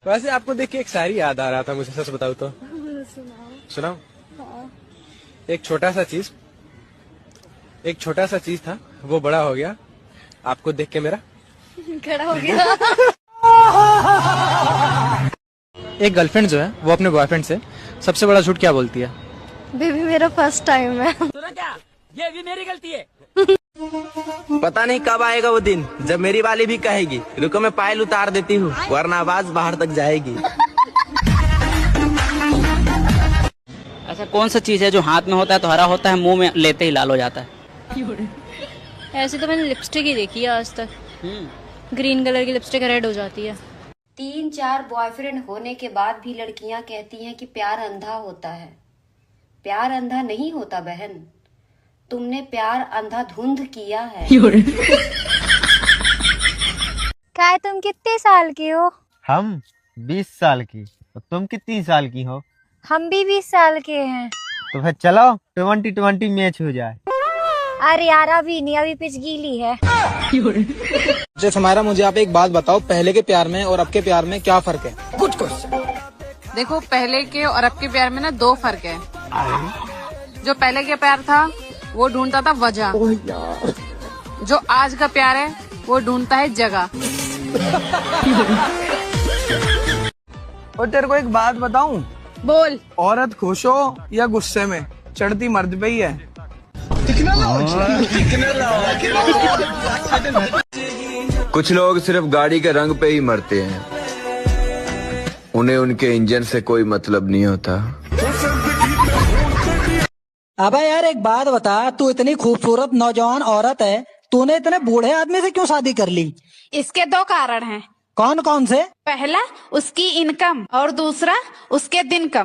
वैसे आपको देख के एक शायरी याद आ रहा था मुझे, सच बताऊं तो। सुनाओ। हाँ। एक छोटा सा चीज था, वो बड़ा हो गया आपको देख के मेरा खड़ा हो गया। एक गर्लफ्रेंड जो है वो अपने बॉयफ्रेंड से सबसे बड़ा झूठ क्या बोलती है? बेबी मेरा फर्स्ट टाइम है। सुना क्या? ये भी मेरी गलती है। पता नहीं कब आएगा वो दिन जब मेरी वाली भी कहेगी रुको मैं पायल उतार देती हूँ वरना आवाज बाहर तक जाएगी। ऐसा कौन सा चीज है जो हाथ में होता है तो हरा होता है, मुंह में लेते ही लाल हो जाता है? ऐसे तो मैंने लिपस्टिक ही देखी है आज तक। ग्रीन कलर की लिपस्टिक रेड हो जाती है। 3-4 बॉयफ्रेंड होने के बाद भी लड़कियां कहती हैं कि प्यार अंधा होता है। प्यार अंधा नहीं होता बहन, तुमने प्यार अंधाधुंध किया है। क्या तुम कितने साल की हो? हम 20 साल की। और तुम कितनी साल की हो? हम भी 20 साल के हैं। तो फिर चलो 20-20 मैच हो जाए। अरे यार अभी नहीं, अभी पिच गीली है। हमारा मुझे आप एक बात बताओ, पहले के प्यार में और अब के प्यार में क्या फर्क है? कुछ देखो, पहले के और अब के प्यार में ना 2 फर्क है। जो पहले का प्यार था वो ढूंढता था वजह, जो आज का प्यार है वो ढूंढता है जगह। और तेरे को एक बात बताऊं? बोल। औरत खुश हो या गुस्से में, चढ़ती मर्द पे ही है। कुछ लोग सिर्फ गाड़ी के रंग पे ही मरते हैं, उन्हें उनके इंजन से कोई मतलब नहीं होता। अबे यार एक बात बता, तू इतनी खूबसूरत नौजवान औरत है, तूने इतने बूढ़े आदमी से क्यों शादी कर ली? इसके 2 कारण हैं। कौन कौन से? पहला उसकी इनकम और दूसरा उसके दिन कम।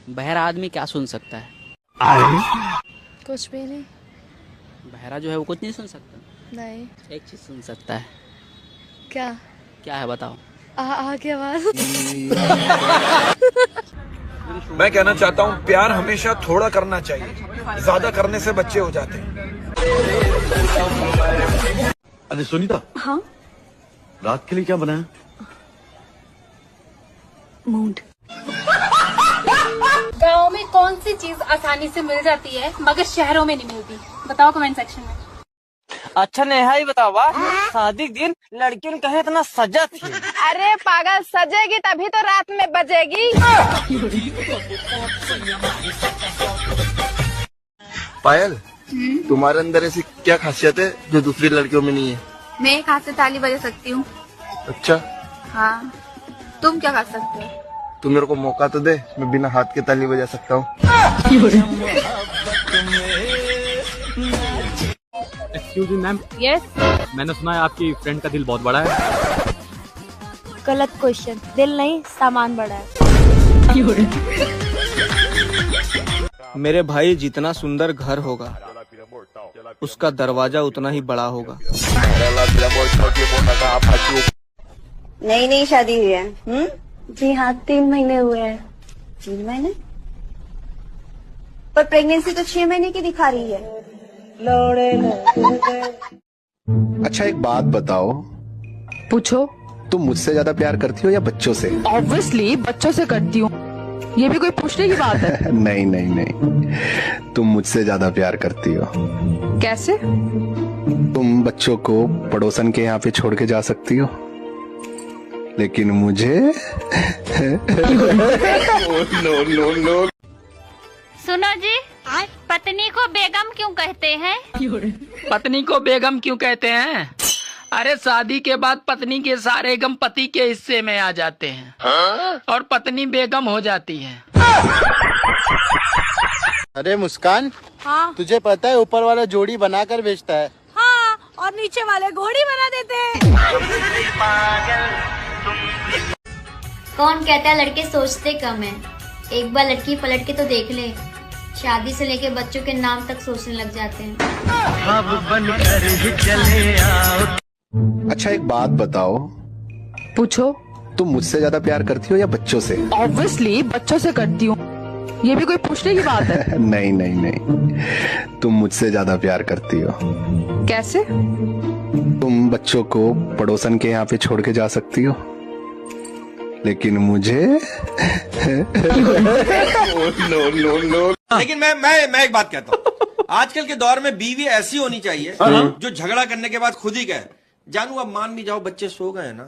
बहरा आदमी क्या सुन सकता है? कुछ भी नहीं। बहरा जो है वो कुछ नहीं सुन सकता। नहीं। एक चीज सुन सकता है। क्या? क्या है बताओ? आगे आवाज। मैं कहना चाहता हूँ प्यार हमेशा थोड़ा करना चाहिए, ज्यादा करने से बच्चे हो जाते हैं। अरे सुनीता। हाँ? रात के लिए क्या बनाया? मूड। गाँव में कौन सी चीज आसानी से मिल जाती है मगर शहरों में नहीं मिलती? बताओ कमेंट सेक्शन में। अच्छा नेहा ही बताओ, शादी के दिन लड़की ने कहे इतना सजा थी। अरे पागल, सजेगी तभी तो रात में बजेगी। पायल, तुम्हारे अंदर ऐसी क्या खासियत है जो दूसरी लड़कियों में नहीं है? मैं एक हाथ से ताली बजा सकती हूँ। अच्छा। हाँ, तुम क्या कर सकते हो? तू मेरे को मौका तो दे, मैं बिना हाथ के ताली बजा सकता हूँ। Excuse me ma'am. यस। मैंने सुना है आपकी फ्रेंड का दिल बहुत बड़ा है। गलत क्वेश्चन, दिल नहीं सामान बड़ा है। मेरे भाई जितना सुंदर घर होगा उसका दरवाजा उतना ही बड़ा होगा। नई शादी हुई है? जी हाँ, 3 महीने हुए हैं। 3 महीने? पर प्रेगनेंसी तो 6 महीने की दिखा रही है। अच्छा एक बात बताओ, पूछो। तुम मुझसे ज्यादा प्यार करती हो या बच्चों से? ऑब्वियसली बच्चों से करती हूँ, ये भी कोई पूछने की बात है? नहीं नहीं नहीं, तुम मुझसे ज्यादा प्यार करती हो। कैसे? तुम बच्चों को पड़ोसन के यहाँ पे छोड़ के जा सकती हो, लेकिन मुझे नो। सुनो जी, पत्नी को बेगम क्यों कहते हैं? पत्नी को बेगम क्यों कहते हैं? अरे शादी के बाद पत्नी के सारे गम पति के हिस्से में आ जाते हैं और पत्नी बेगम हो जाती है। अरे मुस्कान। हाँ? तुझे पता है ऊपर वाला जोड़ी बनाकर बेचता है? हाँ, और नीचे वाले घोड़ी बना देते हैं। कौन कहता है लड़के सोचते कम है? एक बार लड़की पलट के तो देख ले, शादी से लेके बच्चों के नाम तक सोचने लग जाते हैं। अब बनकर ही चले आओ। अच्छा एक बात बताओ। पूछो। तुम मुझसे ज्यादा प्यार करती हो या बच्चों से? ऑब्वियसली बच्चों से करती हूँ, ये भी कोई पूछने की बात है? नहीं नहीं नहीं, तुम मुझसे ज्यादा प्यार करती हो। कैसे? तुम बच्चों को पड़ोसन के यहाँ पे छोड़ के जा सकती हो, लेकिन मुझे लेकिन मैं एक बात कहता हूँ, आजकल के दौर में बीवी ऐसी होनी चाहिए जो झगड़ा करने के बाद खुद ही कहे, जानू अब मान भी जाओ, बच्चे सो गए ना।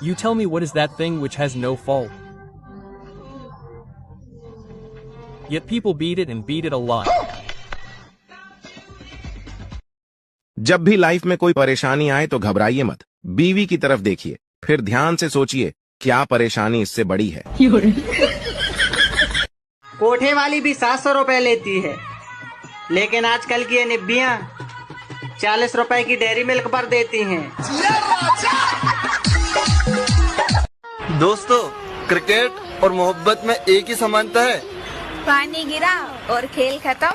You tell me what is that thing which has no fault? Yet people beat it and beat it a lot. जब भी लाइफ में कोई परेशानी आए तो घबराइए मत, बीवी की तरफ देखिए, फिर ध्यान से सोचिए क्या परेशानी इससे बड़ी है। कोठे वाली भी 700 रुपए लेती है, लेकिन आजकल की ये निब्बियां 40 रुपए की डेयरी मिल्क पर देती हैं। दोस्तों, क्रिकेट और मोहब्बत में एक ही समानता है, पानी गिरा और खेल खत्म।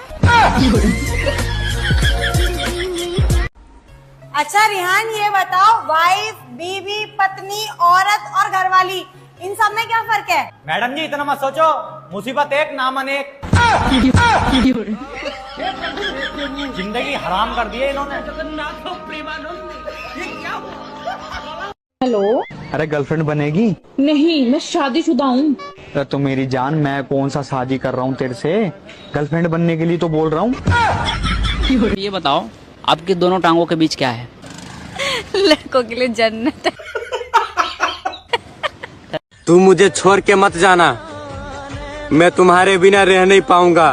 अच्छा रिहान, ये बताओ, वाइफ, बीवी, पत्नी, औरत और घरवाली, इन सब में क्या फर्क है? मैडम जी इतना मत सोचो, मुसीबत एक नाम अनेक। जिंदगी हराम कर दी है इन्होंने। हेलो, अरे गर्लफ्रेंड बनेगी? नहीं, मैं शादीशुदा हूँ। तो मेरी जान, मैं कौन सा शादी कर रहा हूँ तेरे से, गर्लफ्रेंड बनने के लिए तो बोल रहा हूँ। ये बताओ, आपकी दोनों टांगों के बीच क्या है? लड़कों के लिए जन्नत है। तू मुझे छोड़ के मत जाना, मैं तुम्हारे बिना रह नहीं पाऊंगा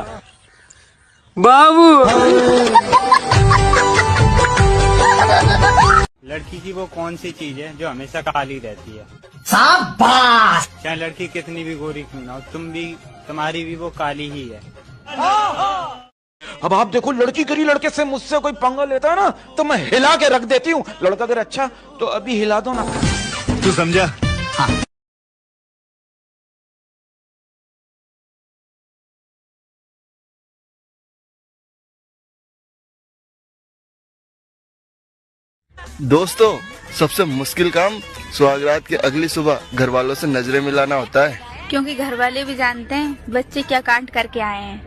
बाबू। लड़की की वो कौन सी चीज है जो हमेशा काली रहती है? शाबाश। चाहे लड़की कितनी भी गोरी क्यों ना हो, तुम्हारी भी वो काली ही है। अब आप देखो, लड़की करी लड़के से मुझसे कोई पंगा लेता है ना तो मैं हिला के रख देती हूँ। लड़का अगर अच्छा तो अभी हिला दो ना। तू समझा? हाँ। दोस्तों, सबसे मुश्किल काम सुहागरात की अगली सुबह घर वालों से नजरें मिलाना होता है, क्योंकि घर वाले भी जानते हैं बच्चे क्या कांड करके आए हैं।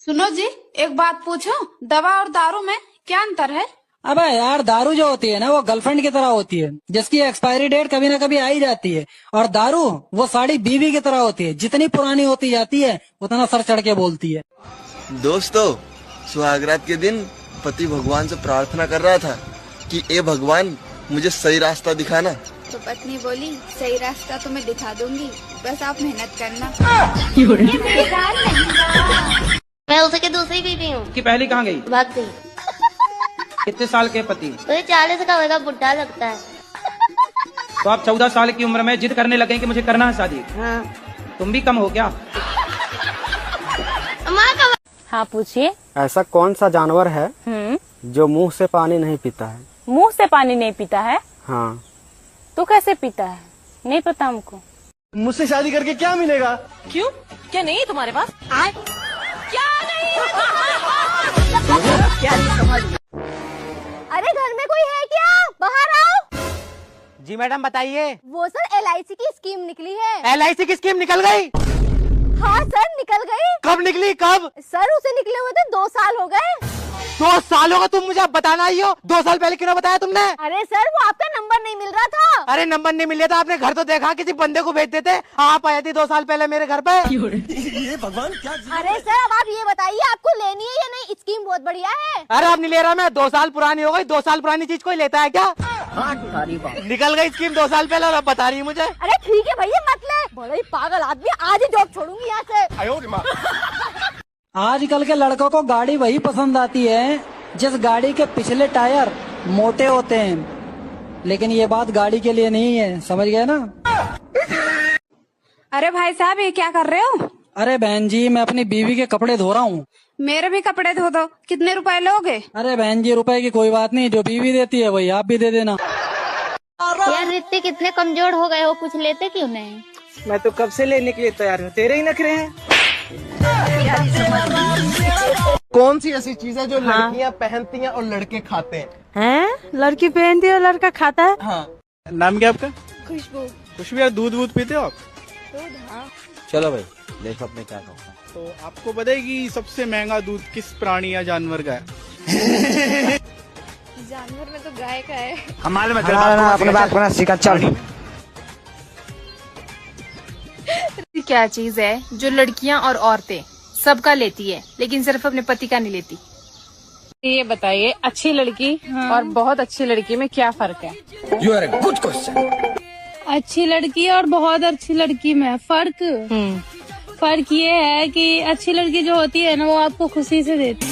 सुनो जी, एक बात पूछो, दवा और दारू में क्या अंतर है? अबे यार, दारू जो होती है ना वो गर्लफ्रेंड की तरह होती है, जिसकी एक्सपायरी डेट कभी ना कभी आ ही जाती है। और दारू वो साड़ी बीवी की तरह होती है, जितनी पुरानी होती जाती है उतना सर चढ़ के बोलती है। दोस्तों, सुहागरात के दिन पति भगवान से प्रार्थना कर रहा था कि ए भगवान मुझे सही रास्ता दिखाना। तो पत्नी बोली, सही रास्ता तो मैं दिखा दूंगी, बस आप मेहनत करना। मैं उसके दूसरी बीवी हूँ। कि पहली कहाँ गई? भाग गई। कितने साल के पति? तो ये 40 का होगा, बुढ़ा लगता है। तो आप 14 साल की उम्र में जिद करने लगे कि मुझे करना है शादी। हाँ। तुम भी कम हो क्या? हाँ पूछिए। ऐसा कौन सा जानवर है जो मुंह से पानी नहीं पीता है? मुंह से पानी नहीं पीता है? हाँ। तो कैसे पीता है? नहीं पता हमको। मुझसे शादी करके क्या मिलेगा? क्यों, क्या नहीं है तुम्हारे पास? क्या नहीं? अरे घर में कोई है क्या? बाहर आओ। जी मैडम बताइए। वो सर LIC की स्कीम निकली है। LIC की स्कीम निकल गई? हाँ सर, निकल गई। कब निकली? कब? सर उसे निकले हुए तो 2 साल हो गए। 2 साल होगा? तुम मुझे बताना ही हो, 2 साल पहले क्यों बताया तुमने? अरे सर, वो आपका नंबर नहीं मिल रहा था। अरे नंबर नहीं मिल रहा था, आपने घर तो देखा, किसी बंदे को भेज देते। आप आए थे 2 साल पहले मेरे घर पे। ये भगवान क्या? अरे सर, अब आप ये बताइए, आपको लेनी है या नहीं? स्कीम बहुत बढ़िया है। अरे अब नहीं ले रहा मैं, 2 साल पुरानी हो गई। 2 साल पुरानी चीज कोई लेता है क्या? निकल गई स्कीम 2 साल पहले और अब बता रही है मुझे। अरे ठीक है भैया, मत ले। बड़ा ही पागल आदमी, आज ही जॉब छोड़ूंगी यहाँ से। आजकल के लड़कों को गाड़ी वही पसंद आती है जिस गाड़ी के पिछले टायर मोटे होते हैं, लेकिन ये बात गाड़ी के लिए नहीं है, समझ गए ना? अरे भाई साहब, ये क्या कर रहे हो? अरे बहन जी, मैं अपनी बीवी के कपड़े धो रहा हूँ। मेरे भी कपड़े धो दो। कितने रुपए लोगे? अरे बहन जी, रुपए की कोई बात नहीं, जो बीवी देती है वही आप भी दे देना। यार रित्ते कितने कमजोर हो गए हो, कुछ लेते क्यों नहीं? मैं तो कब से लेने के लिए तैयार हूँ, तेरे ही नखरे हैं। कौन सी ऐसी चीज है जो लड़कियां पहनती हैं और लड़के खाते हैं? लड़की पहनती है और लड़का खाता है? हाँ। नाम क्या आपका? खुशबू। खुशबू यार, दूध पीते हो आप? दूध, हाँ। चलो भाई, देखो अपने क्या कहूँ। तो आपको पता है कि सबसे महंगा दूध किस प्राणी या जानवर का है? जानवर में तो गाय का है। हमारे में अपने बात को सिखा चल। क्या चीज है जो लड़कियां और औरतें सबका लेती है लेकिन सिर्फ अपने पति का नहीं लेती? ये बताइए, अच्छी लड़की और बहुत अच्छी लड़की में क्या फर्क है? You are a good question. अच्छी लड़की और बहुत अच्छी लड़की में फर्क ये है कि अच्छी लड़की जो होती है ना वो आपको खुशी से देती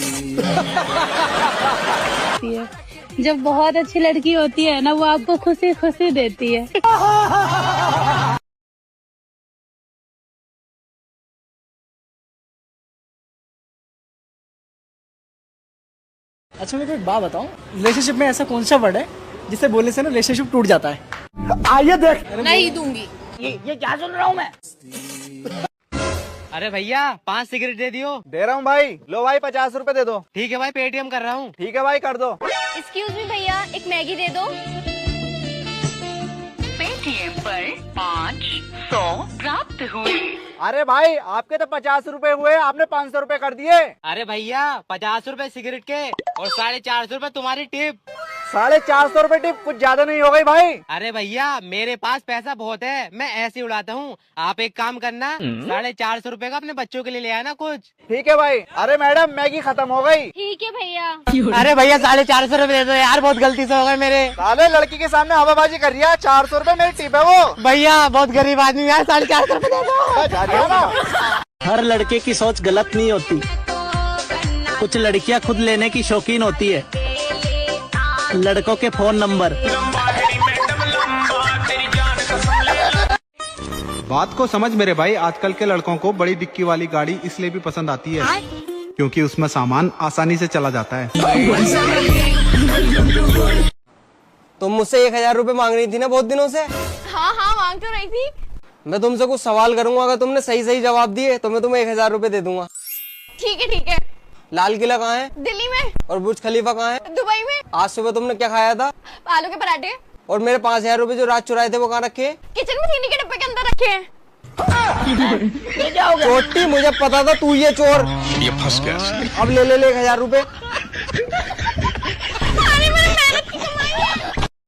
है। जब बहुत अच्छी लड़की होती है ना वो आपको खुशी खुशी देती है। अच्छा मेरे को एक बात बताओ, रिलेशनशिप में ऐसा कौन सा वर्ड है जिसे बोलने से ना रिलेशनशिप टूट जाता है? आइए देख। नहीं दूंगी। ये क्या सुन रहा हूँ मैं? अरे भैया 5 सिगरेट दे दियो। दे रहा हूँ भाई। लो भाई 50 रुपए दे दो। ठीक है भाई, पेटीएम कर रहा हूँ। ठीक है भाई कर दो। एक्सक्यूज मी भैया, एक मैगी दे दो। पेटीएम पर 500 प्राप्त हुए। अरे भाई आपके तो 50 रुपए हुए, आपने 500 रुपए कर दिए। अरे भैया 50 रुपए सिगरेट के और 450 रुपए तुम्हारी टिप। 450 रुपए टिप कुछ ज्यादा नहीं हो गई भाई? अरे भैया मेरे पास पैसा बहुत है, मैं ऐसे उड़ाता हूँ। आप एक काम करना, 450 रुपए का अपने बच्चों के लिए ले आना कुछ। ठीक है भाई। अरे मैडम मैगी खत्म हो गई। ठीक है भैया। अरे भैया 450 रुपए दे दो यार, बहुत गलती से हो गए मेरे। साले लड़की के सामने हवाबाजी कर रही है। 400 रुपए मेरी टिप है वो। भैया बहुत गरीब आदमी यार, 450 रुपए दे दो। हर लड़के की सोच गलत नहीं होती, कुछ लड़कियां खुद लेने की शौकीन होती है। लड़कों के फोन नंबर। बात को समझ मेरे भाई, आजकल के लड़कों को बड़ी डिक्की वाली गाड़ी इसलिए भी पसंद आती है क्योंकि उसमें सामान आसानी से चला जाता है। तुम मुझसे 1000 रुपए मांग रही थी ना बहुत दिनों से? हाँ मांग तो रही थी। मैं तुमसे कुछ सवाल करूंगा, अगर तुमने सही जवाब दिए तो मैं तुम्हें 1000 रुपए दे दूंगा। ठीक है। लाल किला कहाँ है? दिल्ली में। और बुर्ज खलीफा कहाँ है? दुबई में। आज सुबह तुमने क्या खाया था? आलू के पराठे। और मेरे 5000 रुपए जो रात चुराए थे वो कहाँ रखे? किचन में चीनी के डब्बे के अंदर रखे हैं। चोटी, मुझे पता था तू ये चोर। ये फंस गया। अब ले 1000 रुपए।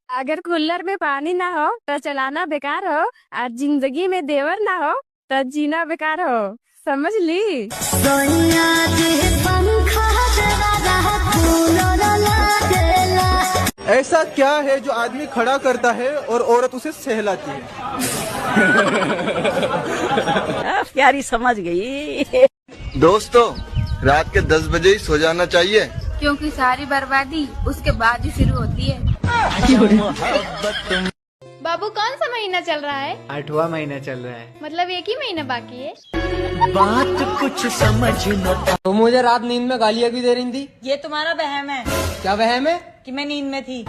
अगर कूलर में पानी ना हो तो चलाना बेकार हो, और जिंदगी में देवर ना हो तो जीना बेकार हो। समझ ली? ऐसा क्या है जो आदमी खड़ा करता है और औरत उसे सहलाती है? प्यारी समझ गई। दोस्तों रात के 10 बजे ही सो जाना चाहिए, क्योंकि सारी बर्बादी उसके बाद ही शुरू होती है। बाबू कौन सा महीना चल रहा है? 8वां महीना चल रहा है। मतलब एक ही महीना बाकी है। बात कुछ समझ न। तो मुझे रात नींद में गालियाँ भी दे रही थी। ये तुम्हारा वहम है। क्या वहम है? कि मैं नींद में थी।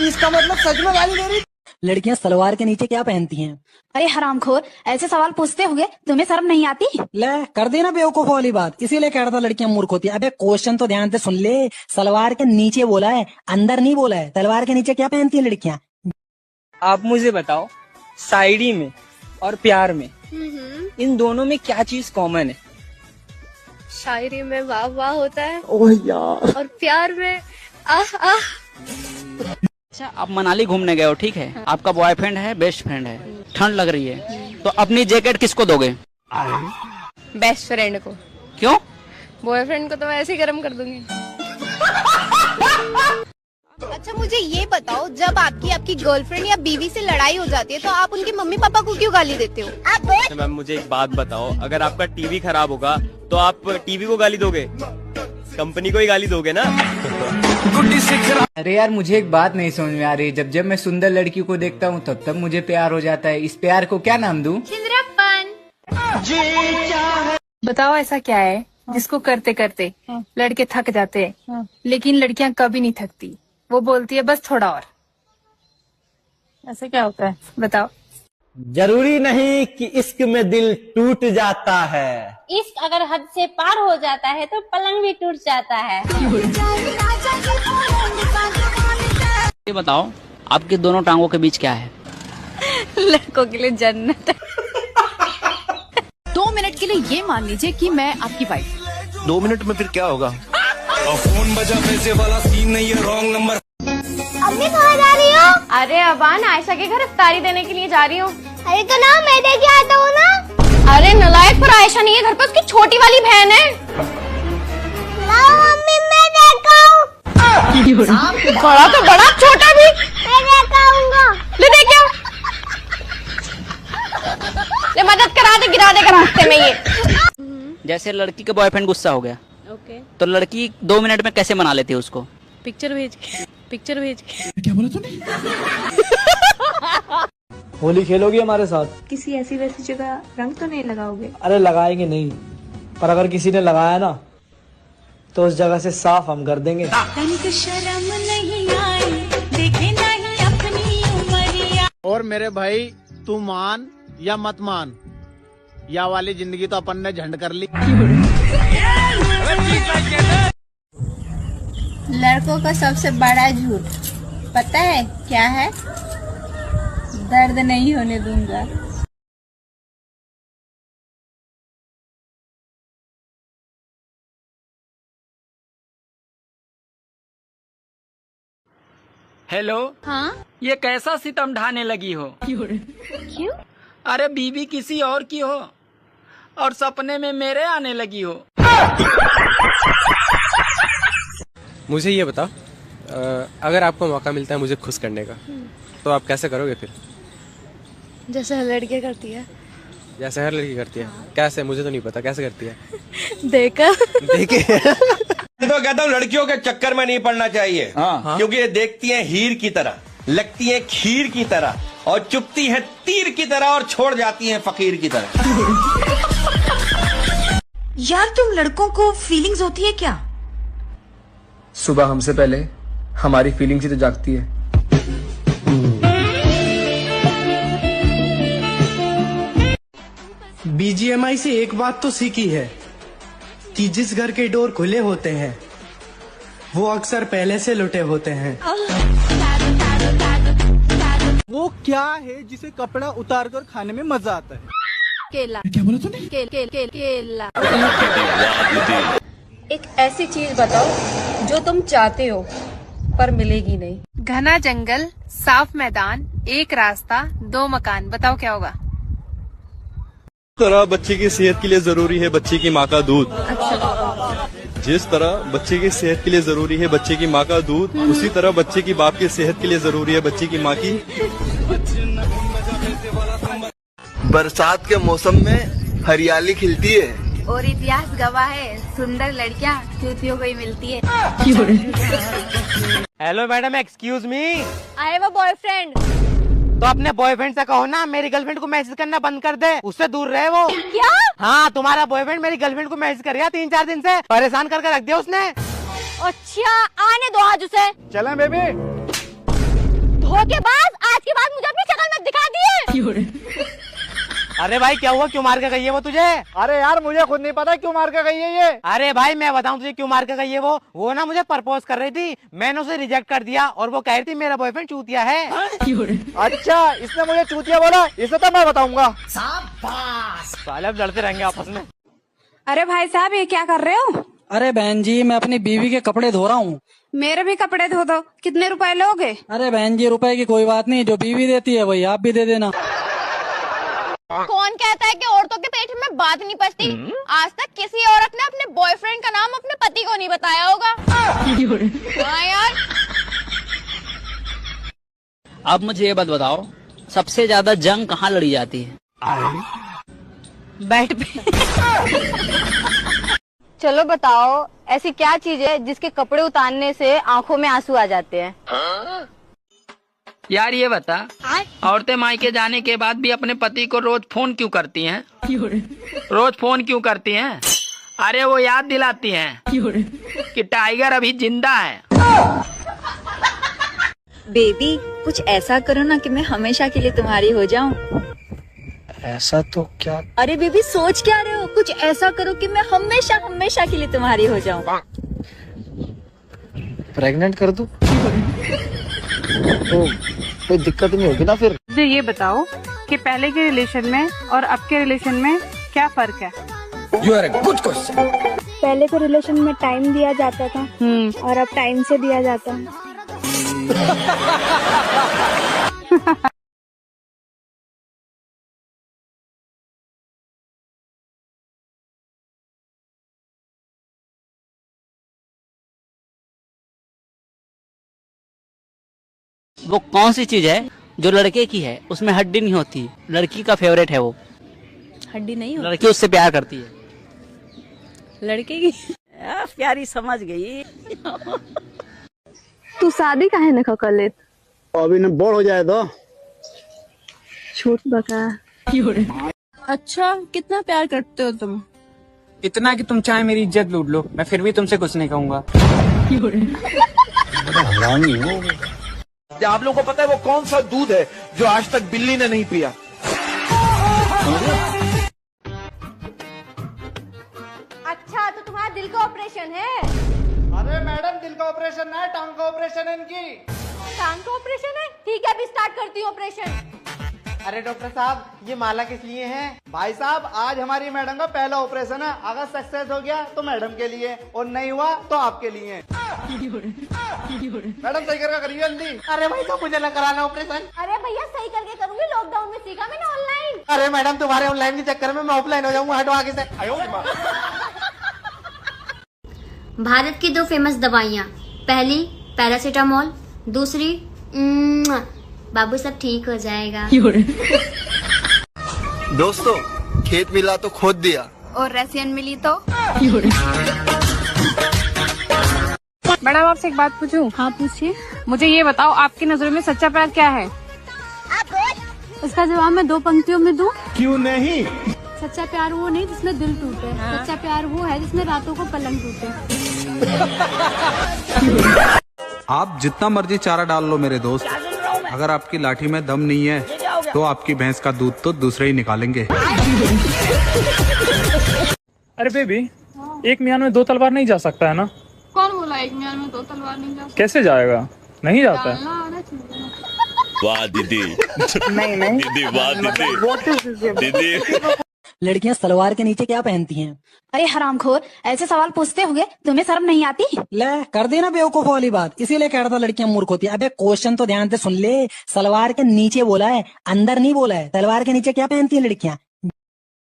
इसका मतलब सच में गाली दे रही? लड़कियां सलवार के नीचे क्या पहनती हैं? अरे हरामखोर, ऐसे सवाल पूछते होगे, तुम्हें शर्म नहीं आती? ले कर देना बेवकूफ वाली बात, इसीलिए कह रहा था लड़कियां मूर्ख होती है। अबे क्वेश्चन तो ध्यान से सुन ले, सलवार के नीचे बोला है, अंदर नहीं बोला है। सलवार के नीचे क्या पहनती है लड़कियां? आप मुझे बताओ, शायरी में और प्यार में इन दोनों में क्या चीज कॉमन है? शायरी में वाह वाह होता है। ओह यार। और प्यार में आह आह। अच्छा, आप मनाली घूमने गए हो, ठीक है? आपका बॉयफ्रेंड है, बेस्ट फ्रेंड है, ठंड लग रही है, तो अपनी जैकेट किसको दोगे? बेस्ट फ्रेंड को। क्यों? बॉयफ्रेंड को तो मैं ऐसे ही गर्म कर दूंगी। अच्छा मुझे ये बताओ, जब आपकी गर्लफ्रेंड या बीवी से लड़ाई हो जाती है तो आप उनके मम्मी पापा को क्यों गाली देते हो? मैम मुझे एक बात बताओ, अगर आपका टीवी खराब होगा तो आप टीवी को गाली दोगे, कंपनी को ही गाली दोगे ना? अरे यार मुझे एक बात नहीं समझ में आ रही, जब जब मैं सुंदर लड़की को देखता हूँ तब तब मुझे प्यार हो जाता है। इस प्यार को क्या नाम दूं? बताओ ऐसा क्या है जिसको करते करते लड़के थक जाते हैं, लेकिन लड़कियां कभी नहीं थकती। वो बोलती है बस थोड़ा और। ऐसा क्या होता है बताओ? जरूरी नहीं कि इश्क में दिल टूट जाता है। इश्क अगर हद से पार हो जाता है तो पलंग भी टूट जाता है। ये बताओ, आपकी दोनों टांगों के बीच क्या है? लड़कों के लिए जन्नत है। 2 मिनट के लिए ये मान लीजिए कि मैं आपकी वाइफ। 2 मिनट में फिर क्या होगा? फोन बजा पैसे वाला सीन नहीं है, रॉन्ग नंबर। अम्मी कहाँ जा रही हो? अरे अबान आयशा के घर इफ्तारी देने के लिए जा रही हूँ। अरे तो ना मैं दे के आता हूँ ना। अरे नलायक, पर आयशा नहीं है घर पर, उसकी छोटी वाली बहन है। लाओ मम्मी मैं देखा हूँ। बड़ा तो बड़ा, छोटा भी मैं देखा हूँगा। ले दे क्या? ले मदद करा दे, गिरा देगा रास्ते में ये। जैसे लड़की का बॉयफ्रेंड गुस्सा हो गया, ओके, तो लड़की 2 मिनट में कैसे मना लेती है उसको? पिक्चर भेज के। क्या बोला तूने? होली खेलोगी हमारे साथ? किसी ऐसी वैसी जगह रंग तो नहीं लगाओगे? अरे लगाएंगे नहीं, पर अगर किसी ने लगाया ना तो उस जगह से साफ हम कर देंगे। शर्म नहीं आई, देखे नहीं अपनी उमरिया। और मेरे भाई, तू मान या मत मान, या वाली जिंदगी तो अपन ने झंड कर ली। लड़कों का सबसे बड़ा झूठ पता है क्या है? दर्द नहीं होने दूंगा। हेलो, हाँ, ये कैसा सितम ढाने लगी हो? क्यों? अरे बीवी किसी और की हो और सपने में मेरे आने लगी हो। मुझे ये बताओ, अगर आपको मौका मिलता है मुझे खुश करने का, तो आप कैसे करोगे फिर? जैसे हर लड़की करती है। जैसे हर लड़की करती है? कैसे? मुझे तो नहीं पता कैसे करती है। देखा? देखे। तो कहता हूँ लड़कियों के चक्कर में नहीं पड़ना चाहिए। हाँ। क्योंकि ये देखती हैं हीर की तरह, लगती हैं खीर की तरह, और चुपती हैं तीर की तरह, और छोड़ जाती हैं फकीर की तरह। यार तुम लड़कों को फीलिंग्स होती है क्या? सुबह हमसे पहले हमारी फीलिंग्स ही तो जागती है। BGMI से एक बात तो सीखी है कि जिस घर के डोर खुले होते हैं वो अक्सर पहले से लुटे होते हैं। वो क्या है जिसे कपड़ा उतार कर खाने में मजा आता है? केला। क्या बोला तूने? केला। एक ऐसी चीज बताओ जो तुम चाहते हो पर मिलेगी नहीं। घना जंगल, साफ मैदान, एक रास्ता, 2 मकान, बताओ क्या होगा? तरह बच्चे की सेहत के लिए जरूरी है बच्चे की माँ का दूध। जिस तरह बच्चे की सेहत के लिए जरूरी है बच्चे की माँ का दूध, उसी तरह बच्चे की बाप की सेहत के लिए जरूरी है बच्चे की माँ की। बरसात के मौसम में हरियाली खिलती है और इतिहास गवाह है, सुंदर लड़कियां चूतियों को ही मिलती है। Hello madam, excuse me. I have a boyfriend. तो अपने बॉयफ्रेंड से कहो ना मेरी गर्लफ्रेंड को मैसेज करना बंद कर दे, उससे दूर रहे वो। क्या? हाँ, तुम्हारा बॉयफ्रेंड मेरी गर्लफ्रेंड को मैसेज कर रहा 3-4 दिन से, परेशान करके रख दिया उसने। अच्छा, आने दो आज उसे। चलें बेबी। धोखेबाज, आज के बाद मुझे अपनी शक्ल में दिखा दिए। अरे भाई क्या हुआ, क्यों मार के गई है वो तुझे? अरे यार मुझे खुद नहीं पता क्यों मार के गई है ये। अरे भाई मैं बताऊं तुझे क्यों मार के गई है वो ना मुझे प्रपोज कर रही थी, मैंने उसे रिजेक्ट कर दिया और वो कह रही थी मेरा बॉयफ्रेंड चूतिया है। अच्छा, इसने मुझे चूतिया बोला, इसे तो मैं बताऊंगा। साले अब लड़ते रहेंगे आपस में। अरे भाई साहब ये क्या कर रहे हो? अरे बहन जी, मैं अपनी बीवी के कपड़े धो रहा हूँ। मेरे भी कपड़े धो दो। कितने रुपए लोगे? अरे बहन जी, रुपए की कोई बात नहीं, जो बीवी देती है वही आप भी दे देना। कौन कहता है कि औरतों के पेट में बात नहीं पचती? आज तक किसी औरत ने अपने बॉयफ्रेंड का नाम अपने पति को नहीं बताया होगा। हाँ यार। अब मुझे ये बात बताओ, सबसे ज्यादा जंग कहाँ लड़ी जाती है? बैठ पे। चलो बताओ, ऐसी क्या चीज है जिसके कपड़े उतारने से आंखों में आंसू आ जाते हैं? यार ये बता, औरतें मायके जाने के बाद भी अपने पति को रोज फोन क्यों करती हैं? रोज फोन क्यों करती हैं? अरे वो याद दिलाती हैं कि टाइगर अभी जिंदा है। बेबी कुछ ऐसा करो ना कि मैं हमेशा के लिए तुम्हारी हो जाऊं। ऐसा तो क्या? अरे बेबी सोच क्या रहे हो, कुछ ऐसा करो कि मैं हमेशा हमेशा के लिए तुम्हारी हो जाऊं। प्रेग्नेंट कर दूं? तो कोई दिक्कत नहीं होगी ना फिर? मुझे ये बताओ कि पहले के रिलेशन में और अब के रिलेशन में क्या फर्क है? You are a good question. पहले के रिलेशन में टाइम दिया जाता था और अब टाइम से दिया जाता है। वो कौन सी चीज है जो लड़के की है, उसमें हड्डी नहीं होती, लड़की का फेवरेट है वो। हड्डी नहीं होती? लड़की उससे प्यार करती है। लड़के की प्यारी समझ गई। तू शादी काहे न कर ले? अभी न बोर हो जाए तो छोट बका। अच्छा, कितना प्यार करते हो तुम? इतना कि तुम चाहे मेरी इज्जत लूट लो, मैं फिर भी तुमसे कुछ नहीं कहूँगा। आप लोगों को पता है वो कौन सा दूध है जो आज तक बिल्ली ने नहीं पिया? अच्छा, तो तुम्हारा दिल का ऑपरेशन है? अरे मैडम, दिल का ऑपरेशन है, टांग का ऑपरेशन है इनकी। टांग का ऑपरेशन है? ठीक है, अभी स्टार्ट करती हूँ ऑपरेशन। अरे डॉक्टर साहब, ये माला किस लिए है? भाई साहब, आज हमारी मैडम का पहला ऑपरेशन है। अगर सक्सेस हो गया तो मैडम के लिए, और नहीं हुआ तो आपके लिए। मैडम सही करके करिए जल्दी। अरे भाई, तो मुझे न कराना ऑपरेशन। अरे भैया, सही करके करूंगी, लॉकडाउन में सीखा मैंने ऑनलाइन। अरे मैडम, तुम्हारे ऑनलाइन के चक्कर में मैं ऑफलाइन हो जाऊंगा, हटो आगे से। भारत की 2 फेमस दवाइयाँ, पहली पैरासीटामोल, दूसरी बाबू सब ठीक हो जाएगा। दोस्तों, खेत मिला तो खोद दिया, और रसियन मिली तो? मैडम, आपसे एक बात पूछूं? हाँ, पूछिए। मुझे ये बताओ, आपकी नजरों में सच्चा प्यार क्या है? इसका जवाब मैं 2 पंक्तियों में दूं? क्यों नहीं? सच्चा प्यार वो नहीं जिसमें दिल टूटे, सच्चा प्यार वो है जिसमें रातों को पलंग टूटे। आप जितना मर्जी चारा डाल लो मेरे दोस्त, अगर आपकी लाठी में दम नहीं है तो आपकी भैंस का दूध तो दूसरे ही निकालेंगे। अरे बेबी, एक मियान में 2 तलवार नहीं जा सकता है ना? कौन बोला एक मियान में 2 तलवार नहीं जा सकता? कैसे जाएगा? नहीं जाता है। वाह दीदी। नहीं नहीं दीदी, वाह दीदी। दीदी, लड़कियां सलवार के नीचे क्या पहनती हैं? अरे हरामखोर, ऐसे सवाल पूछते होगे, तुम्हें शर्म नहीं आती? ले कर देना बेवकूफ वाली बात, इसीलिए कह रहा था लड़कियां मूर्ख होती है। अबे क्वेश्चन तो ध्यान से सुन ले, सलवार के नीचे बोला है, अंदर नहीं बोला है। सलवार के नीचे क्या पहनती है लड़कियां?